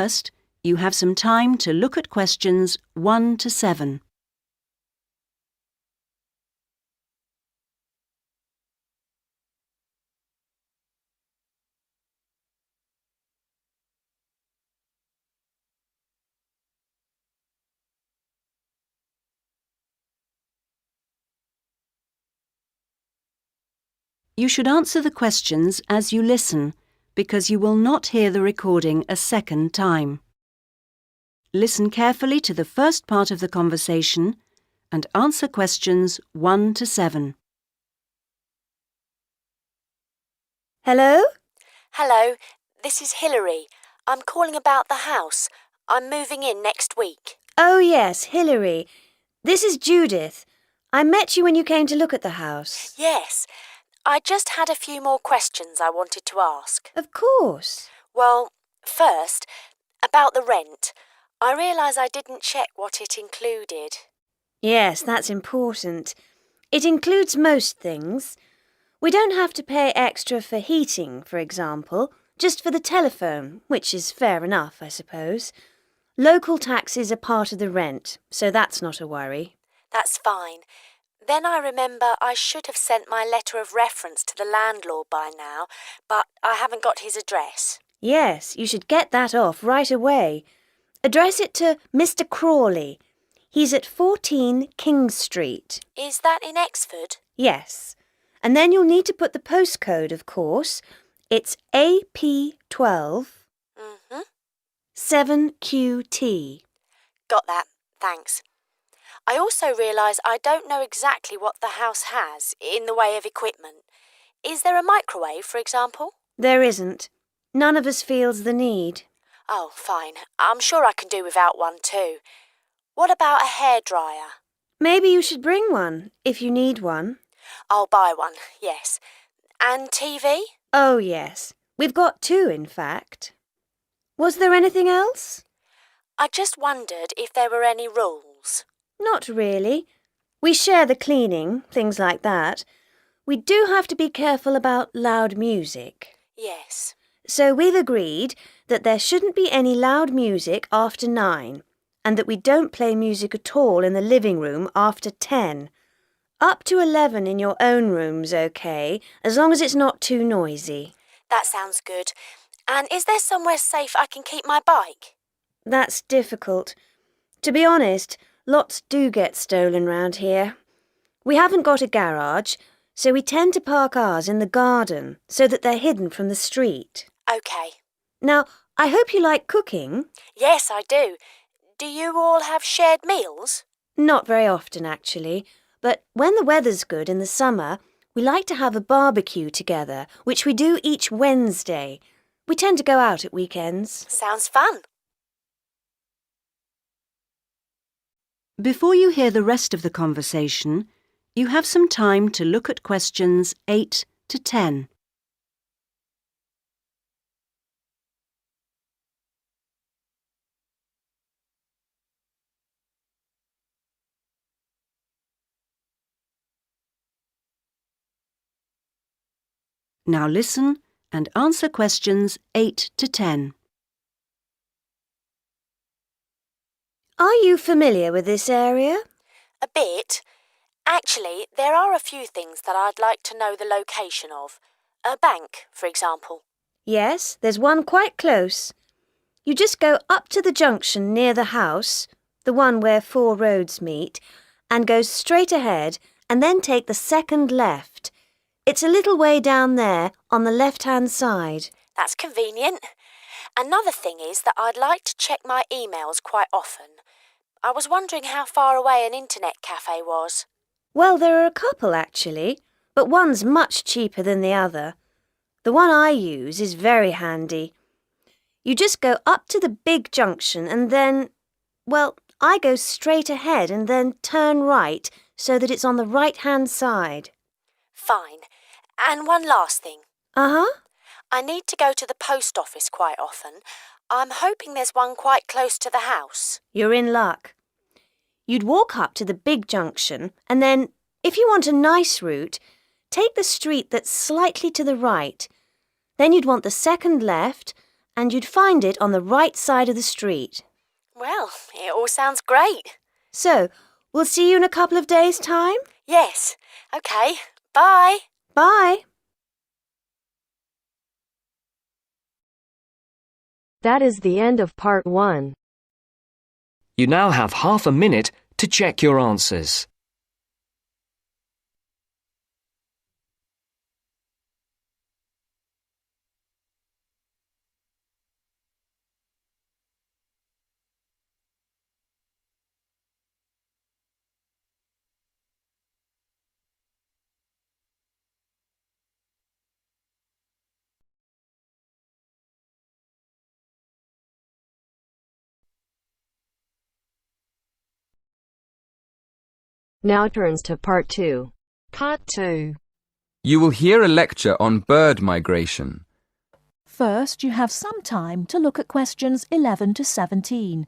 first, you have some time to look at questions 1 to 7. You should answer the questions as you listen, because you will not hear the recording a second time. Listen carefully to the first part of the conversation and answer questions 1 to 7. Hello? Hello, this is Hilary. I'm calling about the house. I'm moving in next week. Oh, yes, Hilary. This is Judith. I met you when you came to look at the house. Yes, I just had a few more questions I wanted to ask. Of course. Well, first, about the rent. I realise I didn't check what it included. Yes, that's important. It includes most things. We don't have to pay extra for heating, for example, just for the telephone, which is fair enough, I suppose. Local taxes are part of the rent, so that's not a worry. That's fine. Then I remember I should have sent my letter of reference to the landlord by now, but I haven't got his address. Yes, you should get that off right away. Address it to Mr. Crawley. He's at 14 King Street. Is that in Exford? Yes. And then you'll need to put the postcode, of course. It's AP12 7QT. Got that, thanks. I also realise I don't know exactly what the house has in the way of equipment. Is there a microwave, for example? There isn't. None of us feels the need. Oh, fine. I'm sure I can do without one too. What about a hairdryer? Maybe you should bring one, if you need one. I'll buy one, yes. And TV? Oh, yes. We've got 2, in fact. Was there anything else? I just wondered if there were any rules. Not really. We share the cleaning, things like that. We do have to be careful about loud music. Yes. So we've agreed that there shouldn't be any loud music after 9, and that we don't play music at all in the living room after 10. Up to 11 in your own room's okay, as long as it's not too noisy. That sounds good. And is there somewhere safe I can keep my bike? That's difficult. To be honest, lots do get stolen round here. We haven't got a garage, so we tend to park ours in the garden so that they're hidden from the street. OK. Now, I hope you like cooking. Yes, I do. Do you all have shared meals? Not very often, actually. But when the weather's good in the summer, we like to have a barbecue together, which we do each Wednesday. We tend to go out at weekends. Sounds fun. Before you hear the rest of the conversation, you have some time to look at questions 8 to 10. Now listen and answer questions 8 to 10. Are you familiar with this area? A bit. Actually, there are a few things that I'd like to know the location of. A bank, for example. Yes, there's one quite close. You just go up to the junction near the house, the one where 4 roads meet, and go straight ahead and then take the second left. It's a little way down there on the left-hand side. That's convenient. Another thing is that I'd like to check my emails quite often. I was wondering how far away an internet cafe was. Well, there are a couple actually, but one's much cheaper than the other. The one I use is very handy. You just go up to the big junction and then, well, I go straight ahead and then turn right so that it's on the right-hand side. Fine. And one last thing. Uh-huh. I need to go to the post office quite often. I'm hoping there's one quite close to the house. You're in luck. You'd walk up to the big junction and then, if you want a nice route, take the street that's slightly to the right. Then you'd want the second left and you'd find it on the right side of the street. Well, it all sounds great. So, we'll see you in a couple of days' time? Yes. OK. Bye. Bye. That is the end of part 1. You now have half a minute to check your answers. Now turns to part 2. Part 2. You will hear a lecture on bird migration. First, you have some time to look at questions 11 to 17.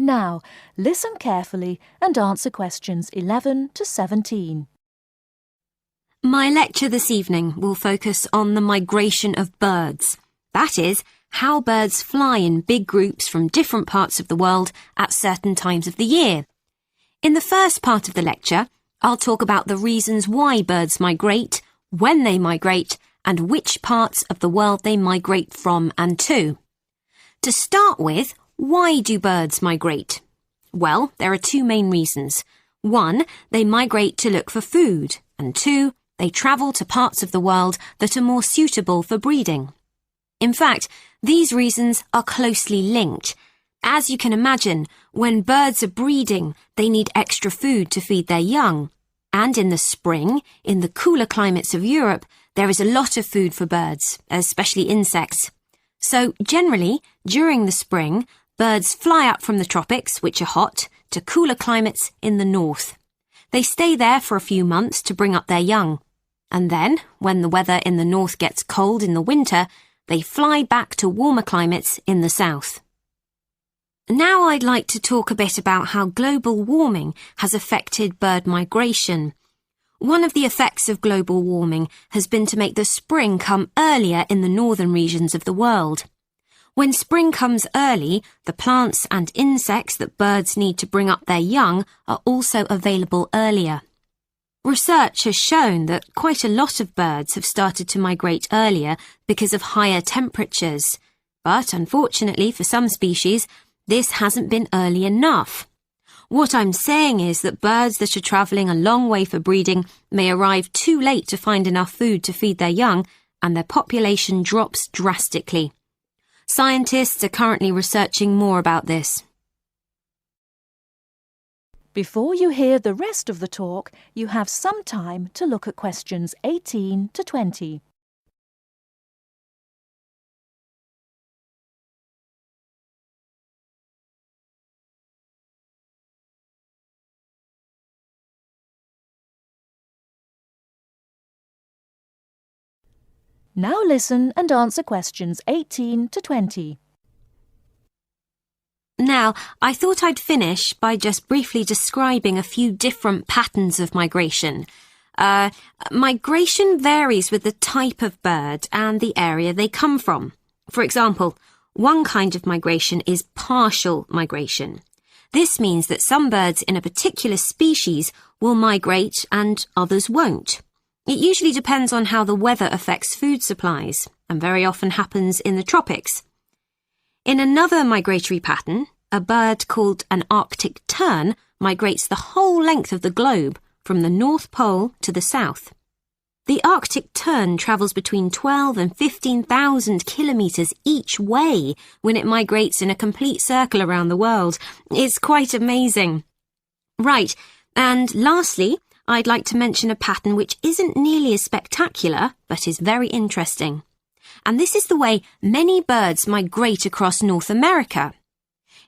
Now, listen carefully and answer questions 11 to 17. My lecture this evening will focus on the migration of birds. That is, how birds fly in big groups from different parts of the world at certain times of the year. In the first part of the lecture, I'll talk about the reasons why birds migrate, when they migrate, and which parts of the world they migrate from and to. To start with, why do birds migrate? Well, there are two main reasons. 1, they migrate to look for food, and 2, they travel to parts of the world that are more suitable for breeding. In fact, these reasons are closely linked. As you can imagine, when birds are breeding, they need extra food to feed their young. And in the spring, in the cooler climates of Europe, there is a lot of food for birds, especially insects. So, generally, during the spring, birds fly up from the tropics, which are hot, to cooler climates in the north. They stay there for a few months to bring up their young. And then, when the weather in the north gets cold in the winter, they fly back to warmer climates in the south. Now I'd like to talk a bit about how global warming has affected bird migration. One of the effects of global warming has been to make the spring come earlier in the northern regions of the world. When spring comes early, the plants and insects that birds need to bring up their young are also available earlier. Research has shown that quite a lot of birds have started to migrate earlier because of higher temperatures. But unfortunately for some species, this hasn't been early enough. What I'm saying is that birds that are travelling a long way for breeding may arrive too late to find enough food to feed their young, and their population drops drastically. Scientists are currently researching more about this. Before you hear the rest of the talk, you have some time to look at questions 18 to 20. Now listen and answer questions 18 to 20. Now, I thought I'd finish by just briefly describing a few different patterns of migration. Migration varies with the type of bird and the area they come from. For example, one kind of migration is partial migration. This means that some birds in a particular species will migrate and others won't. It usually depends on how the weather affects food supplies, and very often happens in the tropics. In another migratory pattern, a bird called an Arctic tern migrates the whole length of the globe, from the North Pole to the south. The Arctic tern travels between 12 and 15,000 kilometres each way when it migrates in a complete circle around the world. It's quite amazing. Right, and lastly, I'd like to mention a pattern which isn't nearly as spectacular, but is very interesting. and this is the way many birds migrate across North America.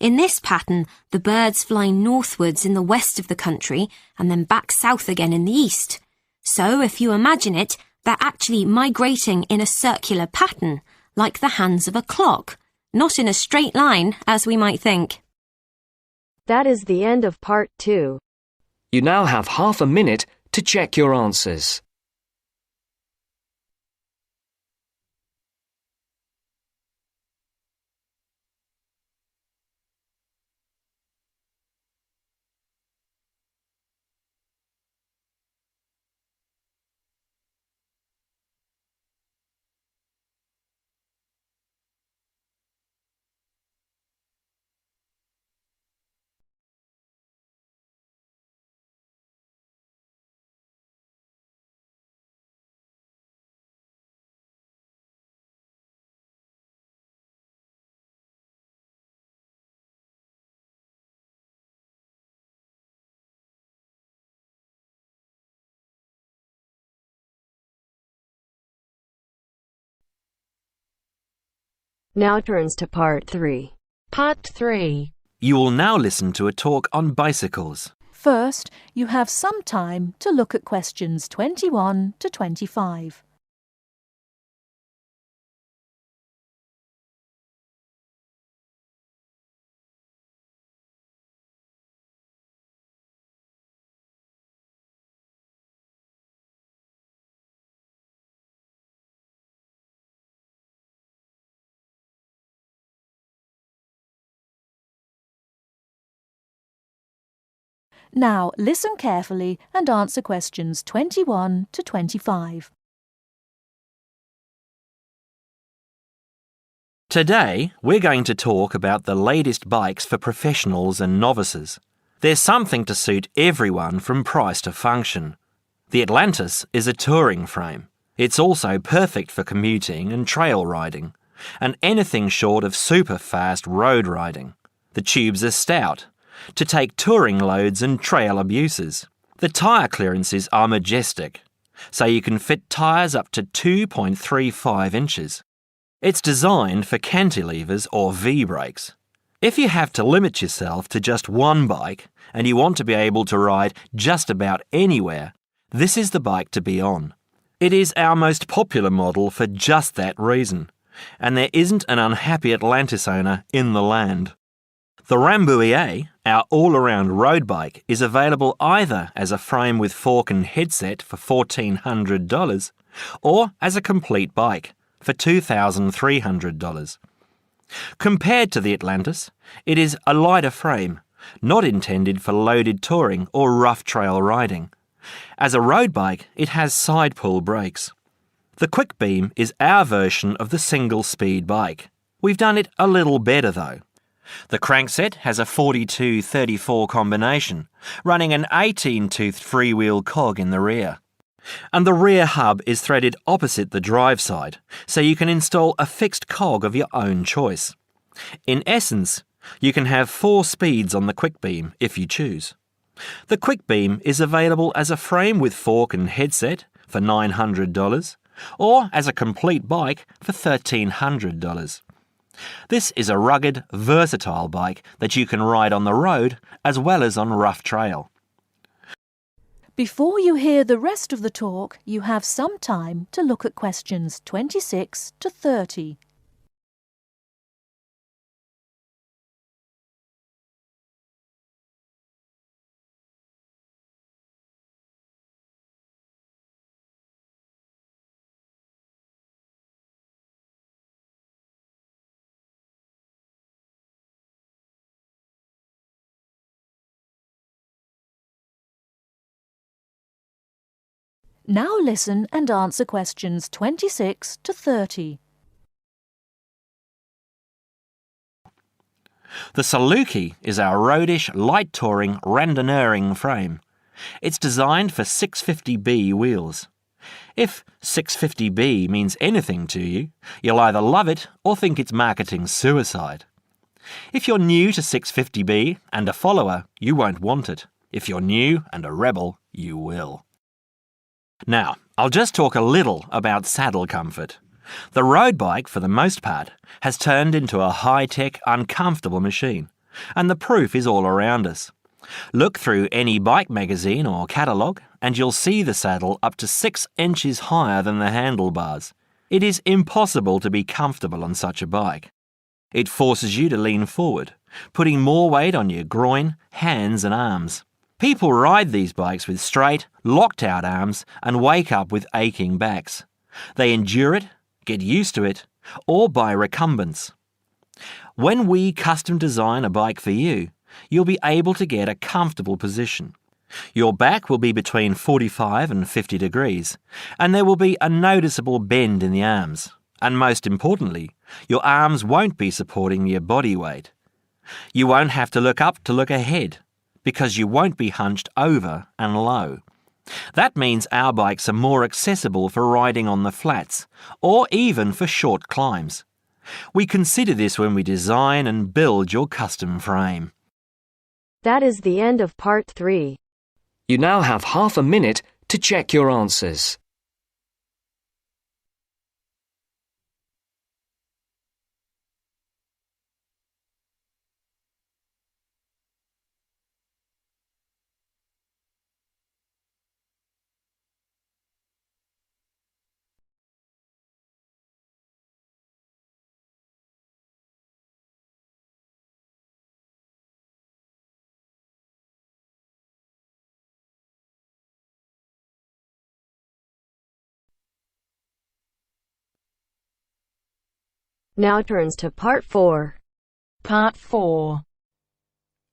In this pattern, the birds fly northwards in the west of the country and then back south again in the east. So, if you imagine it, they're actually migrating in a circular pattern, like the hands of a clock, not in a straight line, as we might think. That is the end of part 2. You now have half a minute to check your answers. Now turns to part 3. Part 3. You will now listen to a talk on bicycles. First, you have some time to look at questions 21 to 25. Now, listen carefully and answer questions 21 to 25. Today, we're going to talk about the latest bikes for professionals and novices. There's something to suit everyone from price to function. The Atlantis is a touring frame. It's also perfect for commuting and trail riding, and anything short of super fast road riding. The tubes are stout, to take touring loads and trail abuses. The tyre clearances are majestic, so you can fit tyres up to 2.35 inches. It's designed for cantilevers or V-brakes. If you have to limit yourself to just one bike and you want to be able to ride just about anywhere, this is the bike to be on. It is our most popular model for just that reason, and there isn't an unhappy Atlantis owner in the land. The Rambouillet, our all-around road bike, is available either as a frame with fork and headset for $1,400 or as a complete bike for $2,300. Compared to the Atlantis, it is a lighter frame, not intended for loaded touring or rough trail riding. As a road bike, it has side-pull brakes. The Quick Beam is our version of the single-speed bike. We've done it a little better though. The crankset has a 42-34 combination, running an 18-toothed freewheel cog in the rear. And the rear hub is threaded opposite the drive side, so you can install a fixed cog of your own choice. In essence, you can have 4 speeds on the Quick Beam if you choose. The Quick Beam is available as a frame with fork and headset for $900, or as a complete bike for $1,300. This is a rugged, versatile bike that you can ride on the road as well as on rough trail. Before you hear the rest of the talk, you have some time to look at questions 26 to 30. Now listen and answer questions 26 to 30. The Saluki is our roadish, light touring, randonneuring frame. It's designed for 650B wheels. If 650B means anything to you, you'll either love it or think it's marketing suicide. If you're new to 650B and a follower, you won't want it. If you're new and a rebel, you will. Now, I'll just talk a little about saddle comfort. The road bike, for the most part, has turned into a high-tech, uncomfortable machine, and the proof is all around us. Look through any bike magazine or catalogue and you'll see the saddle up to 6 inches higher than the handlebars. It is impossible to be comfortable on such a bike. It forces you to lean forward, putting more weight on your groin, hands and arms. People ride these bikes with straight, locked-out arms and wake up with aching backs. They endure it, get used to it, or by recumbence. When we custom design a bike for you, you'll be able to get a comfortable position. Your back will be between 45 and 50 degrees, and there will be a noticeable bend in the arms. And most importantly, your arms won't be supporting your body weight. You won't have to look up to look ahead, because you won't be hunched over and low. That means our bikes are more accessible for riding on the flats, or even for short climbs. We consider this when we design and build your custom frame. That is the end of part 3. You now have half a minute to check your answers. Now turns to part 4. Part 4.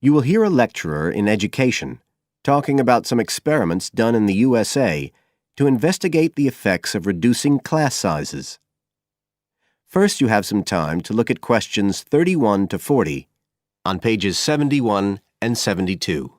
You will hear a lecturer in education talking about some experiments done in the USA to investigate the effects of reducing class sizes. First, you have some time to look at questions 31 to 40 on pages 71 and 72.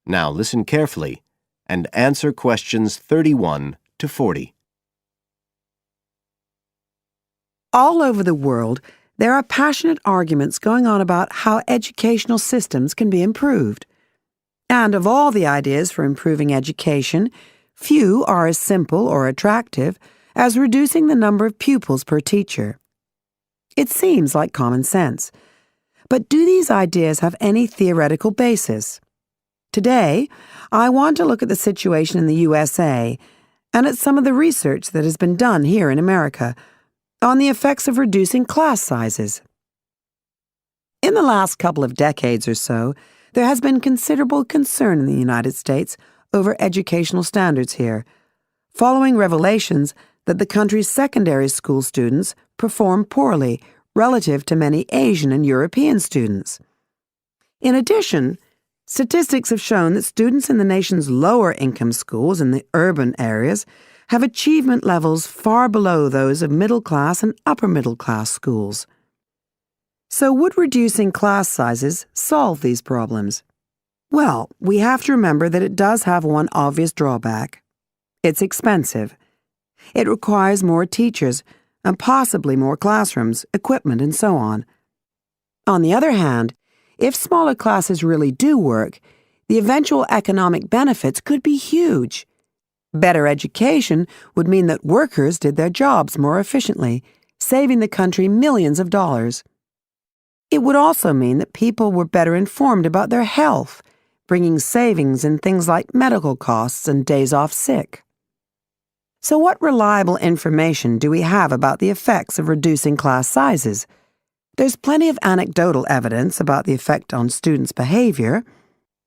Now listen carefully and answer questions 31 to 40. All over the world, there are passionate arguments going on about how educational systems can be improved. And of all the ideas for improving education, few are as simple or attractive as reducing the number of pupils per teacher. It seems like common sense. But do these ideas have any theoretical basis? Today, I want to look at the situation in the USA and at some of the research that has been done here in America on the effects of reducing class sizes. In the last couple of decades or so, there has been considerable concern in the United States over educational standards here, following revelations that the country's secondary school students perform poorly relative to many Asian and European students. In addition, statistics have shown that students in the nation's lower-income schools in the urban areas have achievement levels far below those of middle-class and upper-middle-class schools. So would reducing class sizes solve these problems? Well, we have to remember that it does have one obvious drawback. It's expensive. It requires more teachers and possibly more classrooms, equipment, and so on. On the other hand, if smaller classes really do work, the eventual economic benefits could be huge. Better education would mean that workers did their jobs more efficiently, saving the country millions of dollars. It would also mean that people were better informed about their health, bringing savings in things like medical costs and days off sick. So what reliable information do we have about the effects of reducing class sizes? There's plenty of anecdotal evidence about the effect on students' behavior,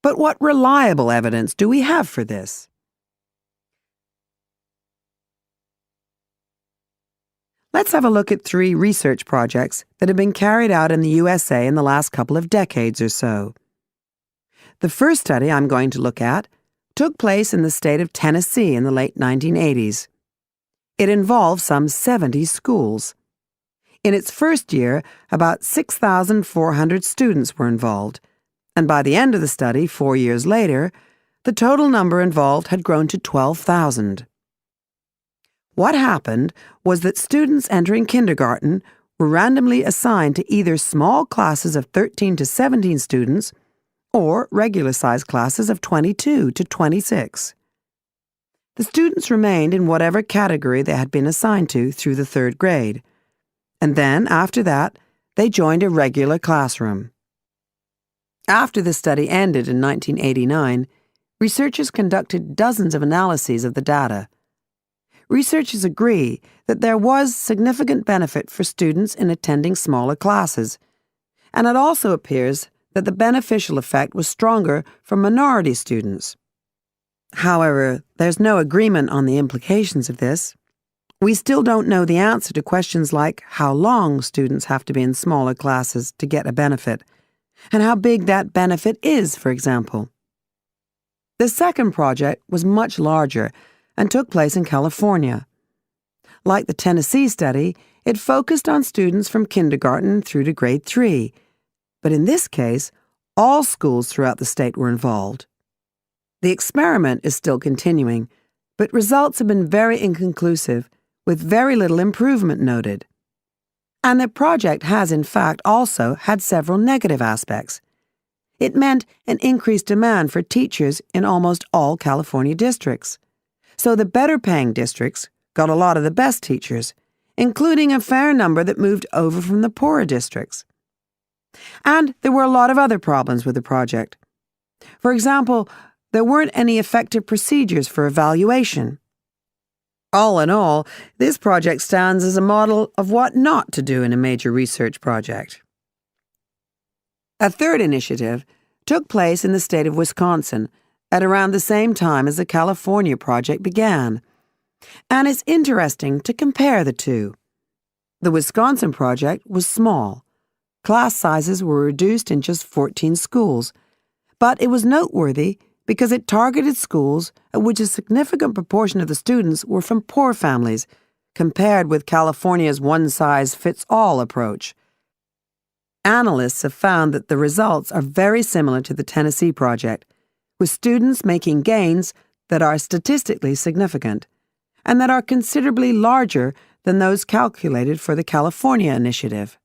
but what reliable evidence do we have for this? Let's have a look at 3 research projects that have been carried out in the USA in the last couple of decades or so. The first study I'm going to look at took place in the state of Tennessee in the late 1980s. It involved some 70 schools. In its first year, about 6,400 students were involved, and by the end of the study, 4 years later, the total number involved had grown to 12,000. What happened was that students entering kindergarten were randomly assigned to either small classes of 13 to 17 students or regular-sized classes of 22 to 26. The students remained in whatever category they had been assigned to through the 3rd grade, and then, after that, they joined a regular classroom. After the study ended in 1989, researchers conducted dozens of analyses of the data. Researchers agree that there was significant benefit for students in attending smaller classes, and it also appears that the beneficial effect was stronger for minority students. However, there's no agreement on the implications of this. We still don't know the answer to questions like how long students have to be in smaller classes to get a benefit, and how big that benefit is, for example. The second project was much larger and took place in California. Like the Tennessee study, it focused on students from kindergarten through to grade 3, but in this case, all schools throughout the state were involved. The experiment is still continuing, but results have been very inconclusive, with very little improvement noted. And the project has, in fact, also had several negative aspects. It meant an increased demand for teachers in almost all California districts. So the better-paying districts got a lot of the best teachers, including a fair number that moved over from the poorer districts. And there were a lot of other problems with the project. For example, there weren't any effective procedures for evaluation. All in all, this project stands as a model of what not to do in a major research project. A third initiative took place in the state of Wisconsin at around the same time as the California project began, and it's interesting to compare the two. The Wisconsin project was small. Class sizes were reduced in just 14 schools, but it was noteworthy because it targeted schools at which a significant proportion of the students were from poor families, compared with California's one-size-fits-all approach. Analysts have found that the results are very similar to the Tennessee project, with students making gains that are statistically significant, and that are considerably larger than those calculated for the California initiative.